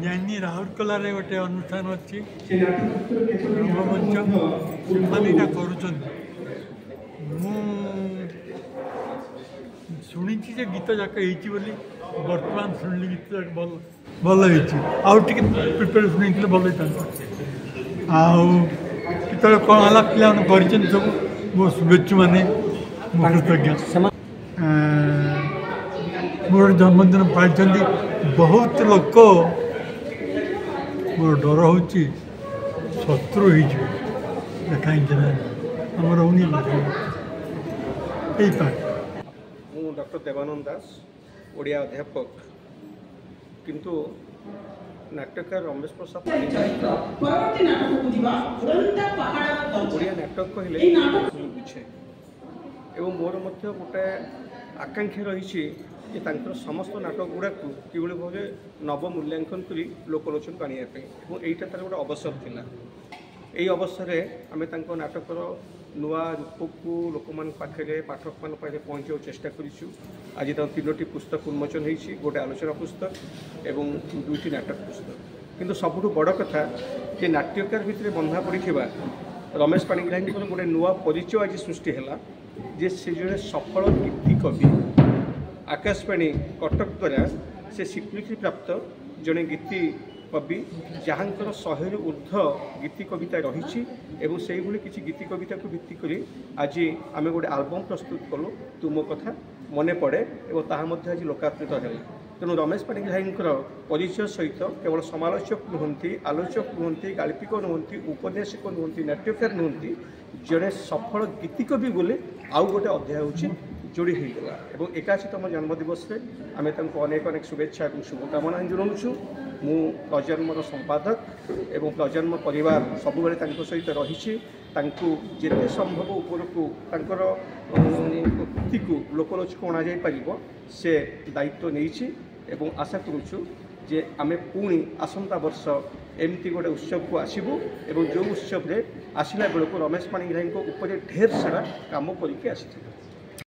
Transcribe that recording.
ज्ञानी राउरकेला गोटे अनुष्ठान अच्छी रंगमंच से कर शुणी गीत जाक बोली बर्तमान शुणिली गीत जाक भल भल आउे प्रिपेरेसन होते भल आते कौन है पे कर सब मो शुभेच्छु मैंने कृतज्ञ मोर जन्मदिन पाई बहुत लोक मोर डर हो शत्रु हो कहीं आम रोनी डॉक्टर देवानंद दास ओडिया अध्यापक किंतु नाट्यकार रमेश प्रसाद ओडिया नाटक कहले बुझे एवं मोर मध्य गोटे आकांक्षा रही समस्त नाटक गुड़ा कि भाव नव मूल्यांकन कर लोकलोचन को आने यहीटा तार गोटे अवसर थिला। यही अवसर आम नाटकर नुआ रूप को लोक पाखे पाठक मान पाखे पहुँचा चेष्टा करूँ। आज तीनोटी पुस्तक उन्मोचन होती गोटे आलोचना पुस्तक एवं दुईटी नाटक पुस्तक किंतु सबुठ बड़ कथा कि नाट्यकार भितर बंधा पड़ा रमेश पाणिग्राही गोटे नुआ परिचय आज सृष्टि है जे से जड़े सफल गीति कवि आकाशवाणी कटक द्वारा से स्वीकृति प्राप्त जड़े गीति कवि जहाँ 100 ऊर्ध्व गीति कविता रही से किसी गीति कविता को भित्ति कर आज आम गोटे आलबम प्रस्तुत कलु तुम कथा मन पड़े और ताहा आज लोकार्पित है। तेणु रमेश पाणिग्राही परिचय सहित केवल समालोचक नुहति आलोचक नुहति गाल्पिक नुहति उपन्यासिक नुहति नाट्यकार नुहति जड़े सफल गीति कवि बोले आउ गोटे अध्याय हूँ जोड़ी होगा और एकाशीतम जन्मदिवस आम अनेक अनेक शुभेच्छा और शुभकामना जनाऊँ। मु प्रजन्मर संपादक एवं प्रजन्म परिवार सबुबले सहित रही जिते संभव उपरकू कृति को लोकलोचक अणाई से दायित्व नहीं आशा करुचु जे आमे पुणी आसंता वर्ष एमती गोटे उत्सव को आसबू और जो उत्सव आसला बेलू रमेश पाणिग्राही ढेर सारा काम करके आसी।